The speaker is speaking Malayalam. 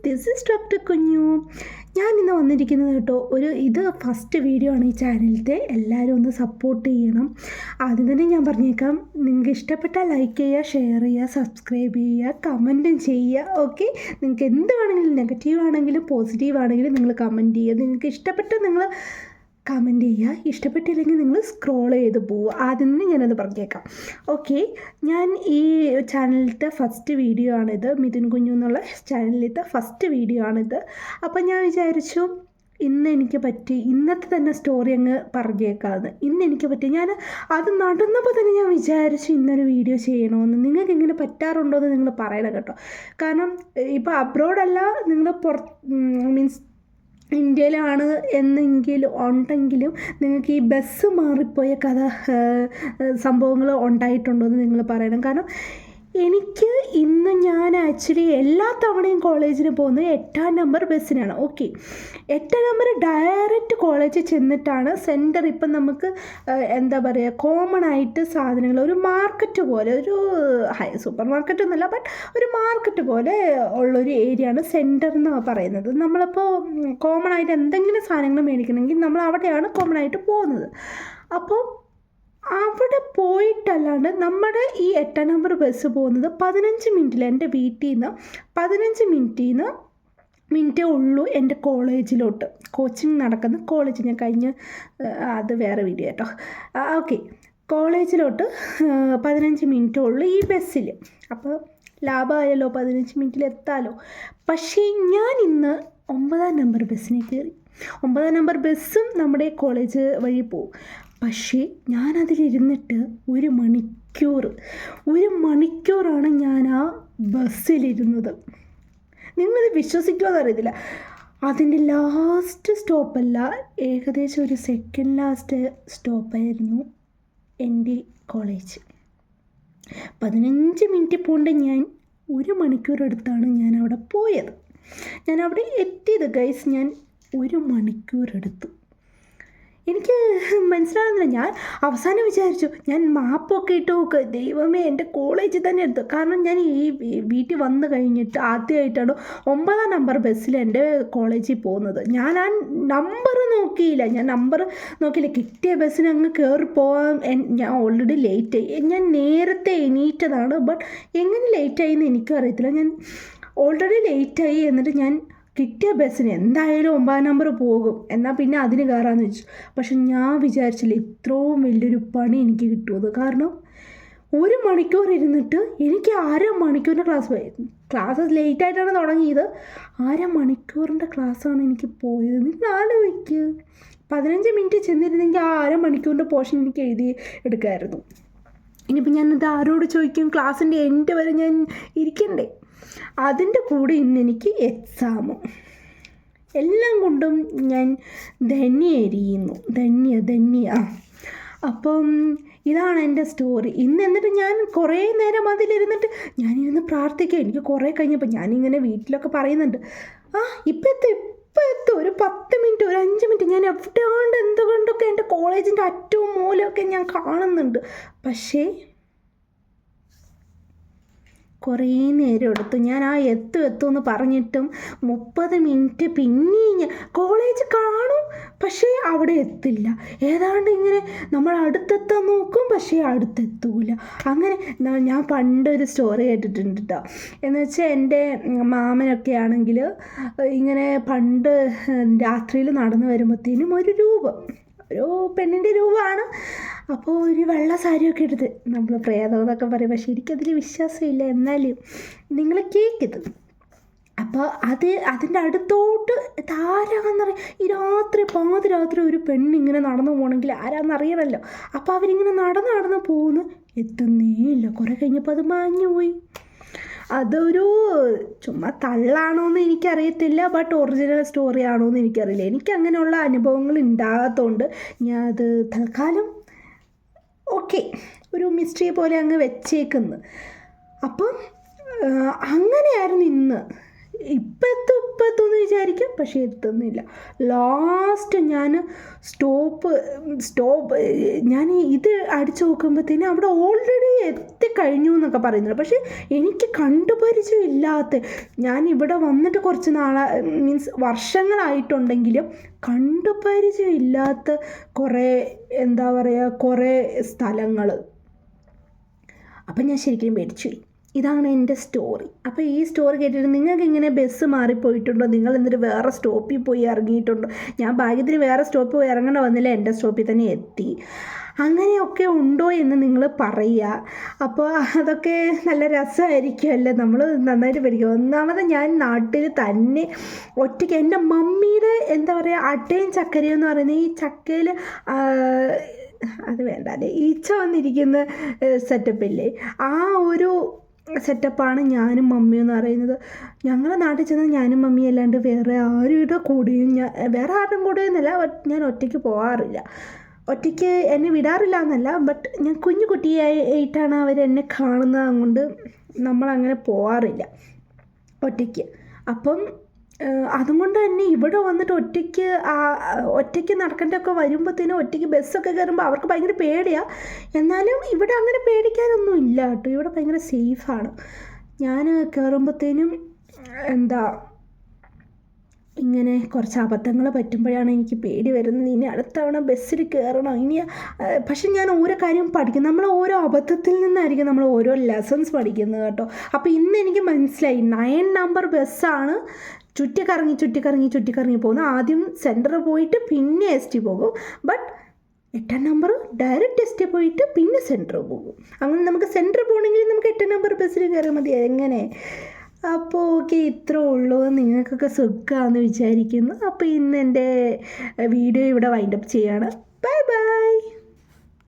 ദിസ് ഈസ് ഡോക്ടർ കുഞ്ഞു. ഞാൻ ഇന്ന് വന്നിരിക്കുന്നത് കേട്ടോ, ഇത് ഫസ്റ്റ് വീഡിയോ ആണ് ഈ ചാനലിലത്തെ. എല്ലാവരും ഒന്ന് സപ്പോർട്ട് ചെയ്യണം. ആദ്യം തന്നെ ഞാൻ പറഞ്ഞേക്കാം, നിങ്ങൾക്ക് ഇഷ്ടപ്പെട്ടാൽ ലൈക്ക് ചെയ്യുക, ഷെയർ ചെയ്യുക, സബ്സ്ക്രൈബ് ചെയ്യുക, കമൻറ്റും ചെയ്യുക. ഓക്കെ, നിങ്ങൾക്ക് എന്ത് വേണമെങ്കിലും, നെഗറ്റീവ് ആണെങ്കിലും പോസിറ്റീവ് ആണെങ്കിലും നിങ്ങൾ കമൻറ്റ് ചെയ്യുക. നിങ്ങൾക്ക് ഇഷ്ടപ്പെട്ട നിങ്ങൾ കമൻറ്റ് ചെയ്യുക, ഇഷ്ടപ്പെട്ടില്ലെങ്കിൽ നിങ്ങൾ സ്ക്രോൾ ചെയ്ത് പോവുക. ആദ്യം തന്നെ ഞാനത് പറഞ്ഞേക്കാം. ഓക്കെ, ഞാൻ ഈ ചാനലിലത്തെ ഫസ്റ്റ് വീഡിയോ ആണിത്. മിഥുൻ കുഞ്ഞു എന്നുള്ള ചാനലിലത്തെ ഫസ്റ്റ് വീഡിയോ ആണിത്. അപ്പം ഞാൻ വിചാരിച്ചു ഇന്നത്തെ തന്നെ സ്റ്റോറി അങ്ങ് പറഞ്ഞേക്കാമെന്ന്. എനിക്ക് പറ്റി ഞാൻ അത് നടന്നപ്പോൾ തന്നെ ഞാൻ വിചാരിച്ചു ഇന്നൊരു വീഡിയോ ചെയ്യണമെന്ന്. നിങ്ങൾക്ക് ഇങ്ങനെ പറ്റാറുണ്ടോ എന്ന് നിങ്ങൾ പറയണം കേട്ടോ. കാരണം ഇപ്പോൾ അബ്രോഡല്ല, നിങ്ങൾ മീൻസ് ഇന്ത്യയിലാണ് ഉണ്ടെങ്കിലും നിങ്ങൾക്ക് ഈ ബസ് മാറിപ്പോയ സംഭവങ്ങൾ ഉണ്ടായിട്ടുണ്ടോ എന്ന് നിങ്ങൾ പറയണം. കാരണം എനിക്ക് ഞാൻ ആക്ച്വലി എല്ലാ തവണയും കോളേജിന് പോകുന്നത് 8-ാം നമ്പർ ബസ്സിനാണ്. ഓക്കെ, 8-ാം നമ്പർ ഡയറക്റ്റ് കോളേജിൽ ചെന്നിട്ടാണ് സെൻറ്റർ. ഇപ്പം നമുക്ക് എന്താ പറയുക, കോമൺ ആയിട്ട് സാധനങ്ങൾ ഒരു മാർക്കറ്റ് പോലെ, ഒരു സൂപ്പർ മാർക്കറ്റ് ഒന്നുമല്ല, ബട്ട് ഒരു മാർക്കറ്റ് പോലെ ഉള്ളൊരു ഏരിയയാണ് സെൻറ്റർ എന്ന് പറയുന്നത്. നമ്മളിപ്പോൾ കോമൺ ആയിട്ട് എന്തെങ്കിലും സാധനങ്ങൾ മേടിക്കണമെങ്കിൽ നമ്മൾ അവിടെയാണ് കോമൺ ആയിട്ട് പോകുന്നത്. അപ്പോൾ അവിടെ പോയിട്ടല്ലാണ്ട് നമ്മുടെ ഈ 8-ാം നമ്പർ ബസ് പോകുന്നത് 15 മിനിറ്റിൽ, എൻ്റെ വീട്ടിൽ നിന്ന് 15 മിനിറ്റേ ഉള്ളൂ എൻ്റെ കോളേജിലോട്ട്. കോച്ചിങ് നടക്കുന്ന കോളേജ് ഞാൻ അത് വേറെ വീഡിയോ കേട്ടോ. ഓക്കെ, കോളേജിലോട്ട് 15 മിനിറ്റേ ഉള്ളൂ ഈ ബസ്സിൽ. അപ്പോൾ ലാഭമായല്ലോ, 15 മിനിറ്റിൽ എത്താമല്ലോ. പക്ഷേ ഞാൻ ഇന്ന് 9-ാം നമ്പർ ബസ്സിന് കയറി. 9-ാം നമ്പർ ബസ്സും നമ്മുടെ കോളേജ് വഴി പോവും. പക്ഷേ ഞാനതിലിരുന്നിട്ട് ഒരു മണിക്കൂറാണ് ഞാൻ ആ ബസ്സിലിരുന്നത്. നിങ്ങളത് വിശ്വസിക്കുമെന്ന് അറിയത്തില്ല. അതിൻ്റെ ലാസ്റ്റ് സ്റ്റോപ്പല്ല, ഏകദേശം ഒരു സെക്കൻഡ് ലാസ്റ്റ് സ്റ്റോപ്പായിരുന്നു എൻ്റെ കോളേജ്. 15 മിനിറ്റ് പോകേണ്ട ഞാൻ 1 മണിക്കൂറെടുത്താണ് ഞാൻ അവിടെ പോയത്. ഞാൻ അവിടെ എത്തിയത് ഗൈസ്, ഞാൻ 1 മണിക്കൂറെടുത്തു. എനിക്ക് മനസ്സിലാകുന്നില്ല. ഞാൻ അവസാനം വിചാരിച്ചു, ഞാൻ മാപ്പൊക്കെ ഇട്ട് നോക്കുക, ദൈവമേ എൻ്റെ കോളേജിൽ തന്നെ എടുത്തു. കാരണം ഞാൻ ഈ വീട്ടിൽ വന്നു കഴിഞ്ഞിട്ട് ആദ്യമായിട്ടാണ് 9-ാം നമ്പർ ബസ്സിൽ എൻ്റെ കോളേജിൽ പോകുന്നത്. ഞാൻ ആ നമ്പർ നോക്കിയില്ല. കിട്ടിയ ബസ്സിന് അങ്ങ് കയറി പോകാൻ ഞാൻ ഓൾറെഡി ലേറ്റായി. ഞാൻ നേരത്തെ എണീറ്റതാണ്, ബട്ട് എങ്ങനെ ലേറ്റായി എന്ന് എനിക്കും അറിയത്തില്ല. ഞാൻ ഓൾറെഡി ലേറ്റായി. എന്നിട്ട് ഞാൻ കിട്ടിയ ബസ്സിന് എന്തായാലും 9-ാം നമ്പർ പോകും, എന്നാൽ പിന്നെ അതിന് കയറാമെന്ന് വെച്ചു. പക്ഷെ ഞാൻ വിചാരിച്ചില്ല ഇത്രയും വലിയൊരു പണി എനിക്ക് കിട്ടുമെന്ന്. കാരണം 1 മണിക്കൂർ ഇരുന്നിട്ട് എനിക്ക് 1/2 മണിക്കൂറിൻ്റെ ക്ലാസ് ലേറ്റായിട്ടാണ് തുടങ്ങിയത്. 1/2 മണിക്കൂറിൻ്റെ ക്ലാസ്സാണ് എനിക്ക് പോയത്. നിങ്ങൾ ആലോചിക്കുക, 15 മിനിറ്റ് ചെന്നിരുന്നെങ്കിൽ ആ 1/2 മണിക്കൂറിൻ്റെ പോർഷൻ എനിക്ക് എഴുതി എടുക്കാമായിരുന്നു. ഇനിയിപ്പോൾ ഞാനത് ആരോട് ചോദിക്കും? ക്ലാസ്സിൻ്റെ എൻഡ് വരെ ഞാൻ ഇരിക്കണ്ടേ? അതിൻ്റെ കൂടെ ഇന്ന് എനിക്ക് എക്സാമും എല്ലാം കൊണ്ടും ഞാൻ ധന്യ. അപ്പം ഇതാണ് എൻ്റെ സ്റ്റോറി ഇന്ന്. എന്നിട്ട് ഞാൻ കുറേ നേരം അതിലിരുന്നിട്ട് ഞാനിരുന്ന് പ്രാർത്ഥിക്കുക. എനിക്ക് കുറേ കഴിഞ്ഞപ്പോൾ ഞാനിങ്ങനെ വീട്ടിലൊക്കെ പറയുന്നുണ്ട്, ഇപ്പം എത്തും, ഒരു 10 മിനിറ്റ്, ഒരു 5 മിനിറ്റ്. ഞാൻ എവിടെയാണ്ട് എന്തുകൊണ്ടൊക്കെ എൻ്റെ കോളേജിൻ്റെ അറ്റവും മൂലമൊക്കെ ഞാൻ കാണുന്നുണ്ട്. പക്ഷേ കുറേ നേരം എടുത്തു. ഞാൻ എത്തുമെന്ന് പറഞ്ഞിട്ടും 30 മിനിറ്റ് പിന്നെയും ഞാൻ കോളേജ് കാണും, പക്ഷേ അവിടെ എത്തില്ല. ഏതാണ്ട് ഇങ്ങനെ നമ്മൾ അടുത്തെത്താൻ നോക്കും, പക്ഷേ അടുത്തെത്തൂല. അങ്ങനെ ഞാൻ പണ്ടൊരു സ്റ്റോറി കേട്ടിട്ടുണ്ട് കേട്ടോ. എന്ന് വെച്ചാൽ എൻ്റെ മാമനൊക്കെ ആണെങ്കിൽ ഇങ്ങനെ പണ്ട് രാത്രിയിൽ നടന്നു വരുമ്പോഴത്തേനും ഒരു പെണ്ണിൻ്റെ രൂപമാണ്. അപ്പോൾ ഒരു വെള്ള സാരിയൊക്കെ എടുത്ത്, നമ്മൾ പ്രേതം എന്നൊക്കെ പറയും, പക്ഷേ എനിക്കതിൽ വിശ്വാസമില്ല. എന്നാലും നിങ്ങൾ കേൾക്കത്. അപ്പോൾ അതിൻ്റെ അടുത്തോട്ട് ആരാന്നറിയാം. ഈ പാതിരാത്രി ഒരു പെണ്ണിങ്ങനെ നടന്നു പോകണമെങ്കിൽ ആരാന്നറിയണമല്ലോ. അപ്പോൾ അവരിങ്ങനെ നടന്ന് പോകുന്നു, എത്തുന്നേ ഇല്ല. കുറേ കഴിഞ്ഞപ്പോൾ അത് മാഞ്ഞു പോയി. അതൊരു ചുമ്മാ തള്ളാണോ എന്ന് എനിക്കറിയത്തില്ല, ബട്ട് ഒറിജിനൽ സ്റ്റോറി ആണോ എന്ന് എനിക്കറിയില്ല. എനിക്ക് അങ്ങനെയുള്ള അനുഭവങ്ങൾ ഉണ്ടാകാത്തതുകൊണ്ട് ഞാൻ അത് തൽക്കാലം ഓക്കെ ഒരു മിസ്റ്ററി പോലെ അങ്ങ് വെച്ചേക്കുന്നു. അപ്പം അങ്ങനെയായിരുന്നു ഇന്ന്. ഇപ്പം എത്തുമെന്ന് വിചാരിക്കും, പക്ഷേ എത്തുന്നില്ല. ലാസ്റ്റ് ഞാൻ സ്റ്റോപ്പ് ഞാൻ ഇത് അടിച്ചു നോക്കുമ്പോഴത്തേനും അവിടെ ഓൾറെഡി എത്തിക്കഴിഞ്ഞു എന്നൊക്കെ പറയുന്നുണ്ട്. പക്ഷേ എനിക്ക് കണ്ടുപരിചയമില്ലാത്ത, ഞാൻ ഇവിടെ വന്നിട്ട് കുറച്ച് മീൻസ് വർഷങ്ങളായിട്ടുണ്ടെങ്കിലും കണ്ടുപരിചയമില്ലാത്ത കുറേ എന്താ പറയുക കുറേ സ്ഥലങ്ങൾ. അപ്പം ഞാൻ ശരിക്കും പേടിച്ചു. ഇതാണ് എൻ്റെ സ്റ്റോറി. അപ്പോൾ ഈ സ്റ്റോറി കേട്ടിട്ട് നിങ്ങൾക്ക് ഇങ്ങനെ ബസ് മാറിപ്പോയിട്ടുണ്ടോ? നിങ്ങൾ എന്നിട്ട് വേറെ സ്റ്റോപ്പിൽ പോയി ഇറങ്ങിയിട്ടുണ്ടോ? ഞാൻ ഭാഗ്യത്തിന് വേറെ സ്റ്റോപ്പിൽ പോയി ഇറങ്ങേണ്ട വന്നില്ല, എൻ്റെ സ്റ്റോപ്പിൽ തന്നെ എത്തി. അങ്ങനെയൊക്കെ ഉണ്ടോ എന്ന് നിങ്ങൾ പറയുക. അപ്പോൾ അതൊക്കെ നല്ല രസമായിരിക്കുമല്ലേ, നമ്മൾ നന്നായിട്ട് പഠിക്കും. ഒന്നാമത് ഞാൻ നാട്ടിൽ തന്നെ ഒറ്റയ്ക്ക്, എൻ്റെ മമ്മിയുടെ എന്താ പറയുക അട്ടയും ചക്കരയും എന്ന് പറയുന്നത്, ഈ ചക്കയിൽ അത് വേണ്ട അല്ലേ, ഈച്ച വന്നിരിക്കുന്ന സെറ്റപ്പില്ലേ, ആ ഒരു സെറ്റപ്പാണ് ഞാനും മമ്മിയും എന്ന് പറയുന്നത്. ഞങ്ങളുടെ നാട്ടിൽ ചെന്ന് ഞാനും മമ്മിയും അല്ലാണ്ട് വേറെ ആരുടെ കൂടെയും വേറെ ആരുടെയും കൂടെയും എന്നല്ല, ഞാൻ ഒറ്റയ്ക്ക് പോകാറില്ല. ഒറ്റയ്ക്ക് എന്നെ വിടാറില്ല എന്നല്ല, ബട്ട് ഞാൻ കുഞ്ഞു കുട്ടിയായിട്ടാണ് അവരെന്നെ കാണുന്നത്, അതുകൊണ്ട് നമ്മളങ്ങനെ പോകാറില്ല ഒറ്റയ്ക്ക്. അപ്പം അതുകൊണ്ട് തന്നെ ഇവിടെ വന്നിട്ട് ഒറ്റയ്ക്ക് നടക്കേണ്ടതൊക്കെ വരുമ്പോഴത്തേനും ഒറ്റയ്ക്ക് ബസ്സൊക്കെ കയറുമ്പോൾ അവർക്ക് ഭയങ്കര പേടിയാണ്. എന്നാലും ഇവിടെ അങ്ങനെ പേടിക്കാനൊന്നും ഇല്ല കേട്ടോ, ഇവിടെ ഭയങ്കര സേഫാണ്. ഞാൻ കയറുമ്പോഴത്തേനും എന്താ ഇങ്ങനെ കുറച്ച് അബദ്ധങ്ങൾ പറ്റുമ്പോഴാണ് എനിക്ക് പേടി വരുന്നത്. ഇനി അടുത്ത തവണ ബസ്സിൽ കയറണം ഇനി. പക്ഷെ ഞാൻ ഓരോ കാര്യം പഠിക്കും, നമ്മൾ ഓരോ അബദ്ധത്തിൽ നിന്നായിരിക്കും നമ്മൾ ഓരോ ലെസൺസ് പഠിക്കുന്നത് കേട്ടോ. അപ്പോൾ ഇന്ന് എനിക്ക് മനസ്സിലായി, 9 നമ്പർ ബസ്സാണ് ചുറ്റിക്കറങ്ങി പോകുന്നത്. ആദ്യം സെൻറ്ററിൽ പോയിട്ട് പിന്നെ എസ് ടി പോകും. But 8 number direct S T പോയിട്ട് പിന്നെ സെൻറ്ററിൽ പോകും. അങ്ങനെ നമുക്ക് സെൻറ്ററിൽ പോകണമെങ്കിൽ നമുക്ക് 8 നമ്പർ ബസ്സിൽ കയറിയാൽ മതി. എങ്ങനെ? അപ്പോൾ ഓക്കെ, ഇത്രേ ഉള്ളൂ. നിങ്ങൾക്കൊക്കെ സുഖമാണെന്ന് വിചാരിക്കുന്നു. അപ്പോൾ ഇന്ന് എൻ്റെ വീഡിയോ ഇവിടെ വൈൻഡപ്പ് ചെയ്യാണ്. Bye bye.